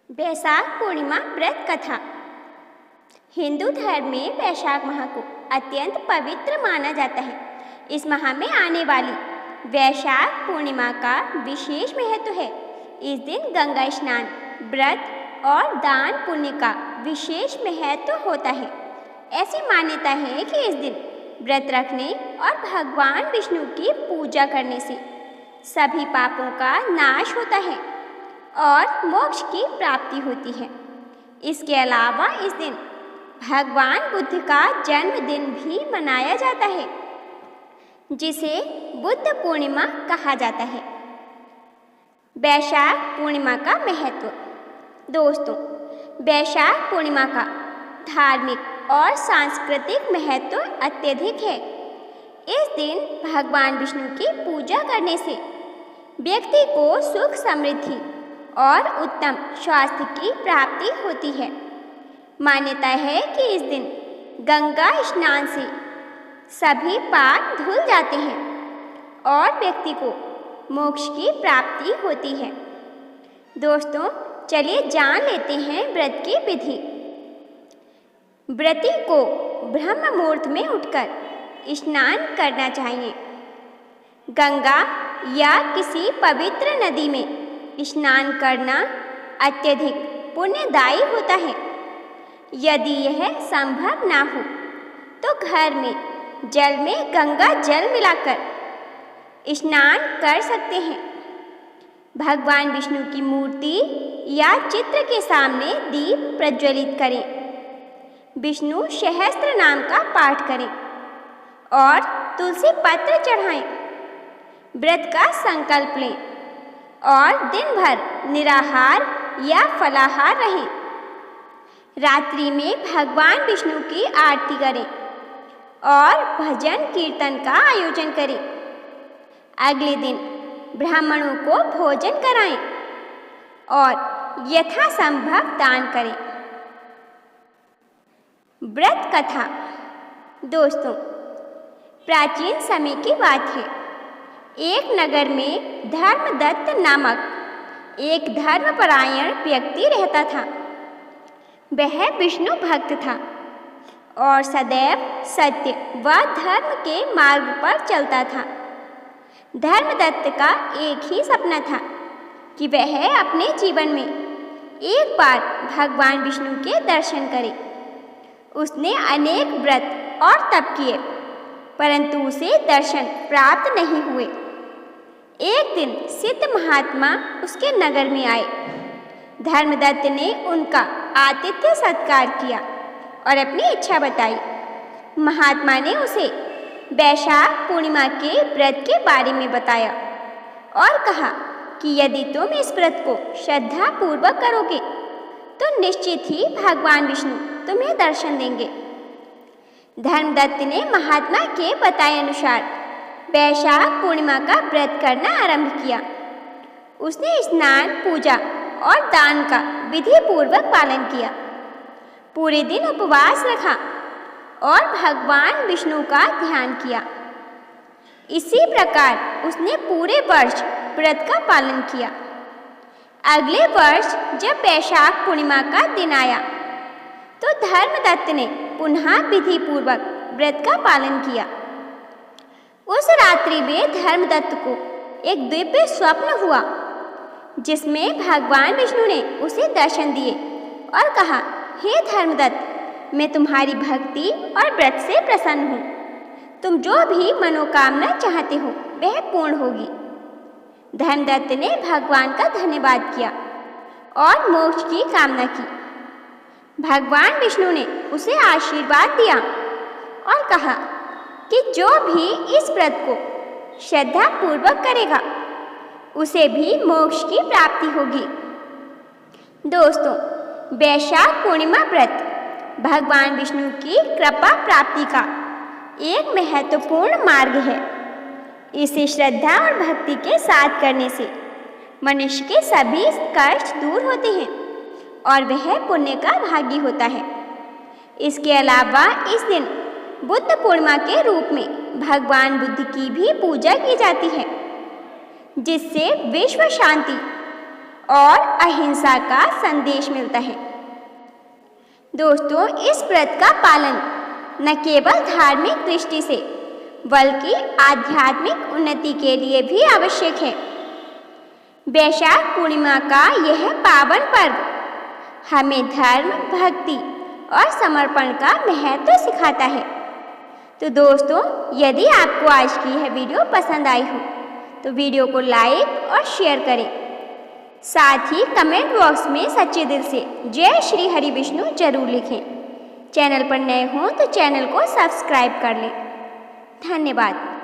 वैशाख पूर्णिमा व्रत कथा। हिंदू धर्म में वैशाख माह को अत्यंत पवित्र माना जाता है। इस माह में आने वाली वैशाख पूर्णिमा का विशेष महत्व है। इस दिन गंगा स्नान, व्रत और दान पुण्य का विशेष महत्व होता है। ऐसी मान्यता है कि इस दिन व्रत रखने और भगवान विष्णु की पूजा करने से सभी पापों का नाश होता है और मोक्ष की प्राप्ति होती है। इसके अलावा इस दिन भगवान बुद्ध का जन्मदिन भी मनाया जाता है, जिसे बुद्ध पूर्णिमा कहा जाता है। वैशाख पूर्णिमा का महत्व। दोस्तों, वैशाख पूर्णिमा का धार्मिक और सांस्कृतिक महत्व अत्यधिक है। इस दिन भगवान विष्णु की पूजा करने से व्यक्ति को सुख, समृद्धि और उत्तम स्वास्थ्य की प्राप्ति होती है। मान्यता है कि इस दिन गंगा स्नान से सभी पाप धुल जाते हैं और व्यक्ति को मोक्ष की प्राप्ति होती है। दोस्तों, चलिए जान लेते हैं व्रत की विधि। व्रती को ब्रह्म मुहूर्त में उठकर स्नान करना चाहिए। गंगा या किसी पवित्र नदी में स्नान करना अत्यधिक पुण्यदायी होता है। यदि यह संभव ना हो तो घर में जल में गंगा जल मिलाकर स्नान कर सकते हैं। भगवान विष्णु की मूर्ति या चित्र के सामने दीप प्रज्वलित करें। विष्णु सहस्त्र नाम का पाठ करें और तुलसी पत्र चढ़ाएं। व्रत का संकल्प लें और दिन भर निराहार या फलाहार रहें। रात्रि में भगवान विष्णु की आरती करें और भजन कीर्तन का आयोजन करें। अगले दिन ब्राह्मणों को भोजन कराएं और यथासंभव दान करें। व्रत कथा। दोस्तों, प्राचीन समय की बात है। एक नगर में धर्मदत्त नामक एक धर्मपरायण व्यक्ति रहता था। वह विष्णु भक्त था और सदैव सत्य व धर्म के मार्ग पर चलता था। धर्मदत्त का एक ही सपना था कि वह अपने जीवन में एक बार भगवान विष्णु के दर्शन करे। उसने अनेक व्रत और तप किए, परंतु उसे दर्शन प्राप्त नहीं हुए। एक दिन सिद्ध महात्मा उसके नगर में आए। धर्मदत्त ने उनका आतिथ्य सत्कार किया और अपनी इच्छा बताई। महात्मा ने उसे वैशाख पूर्णिमा के व्रत के बारे में बताया और कहा कि यदि तुम इस व्रत को श्रद्धा पूर्वक करोगे तो निश्चित ही भगवान विष्णु तुम्हें दर्शन देंगे। धर्मदत्त ने महात्मा के बताए अनुसार वैशाख पूर्णिमा का व्रत करना आरंभ किया। उसने स्नान, पूजा और दान का विधि पूर्वक पालन किया। पूरे दिन उपवास रखा और भगवान विष्णु का ध्यान किया। इसी प्रकार उसने पूरे वर्ष व्रत का पालन किया। अगले वर्ष जब वैशाख पूर्णिमा का दिन आया तो धर्मदत्त ने पुनः विधि पूर्वक व्रत का पालन किया। उस रात्रि में धर्मदत्त को एक दिव्य स्वप्न हुआ, जिसमें भगवान विष्णु ने उसे दर्शन दिए और कहा, हे धर्मदत्त, मैं तुम्हारी भक्ति और व्रत से प्रसन्न हूँ। तुम जो भी मनोकामना चाहते हो वह पूर्ण होगी। धर्मदत्त ने भगवान का धन्यवाद किया और मोक्ष की कामना की। भगवान विष्णु ने उसे आशीर्वाद दिया और कहा कि जो भी इस व्रत को श्रद्धा पूर्वक करेगा उसे भी मोक्ष की प्राप्ति होगी। दोस्तों, वैशाख पूर्णिमा व्रत भगवान विष्णु की कृपा प्राप्ति का एक महत्वपूर्ण मार्ग है। इसे श्रद्धा और भक्ति के साथ करने से मनुष्य के सभी कष्ट दूर होते हैं और वह पुण्य का भागी होता है। इसके अलावा इस दिन बुद्ध पूर्णिमा के रूप में भगवान बुद्ध की भी पूजा की जाती है, जिससे विश्व शांति और अहिंसा का संदेश मिलता है। दोस्तों, इस व्रत का पालन न केवल धार्मिक दृष्टि से बल्कि आध्यात्मिक उन्नति के लिए भी आवश्यक है। वैशाख पूर्णिमा का यह पावन पर्व हमें धर्म, भक्ति और समर्पण का महत्व सिखाता है। तो दोस्तों, यदि आपको आज की यह वीडियो पसंद आई हो तो वीडियो को लाइक और शेयर करें। साथ ही कमेंट बॉक्स में सच्चे दिल से जय श्री हरि विष्णु जरूर लिखें। चैनल पर नए हों तो चैनल को सब्सक्राइब कर लें। धन्यवाद।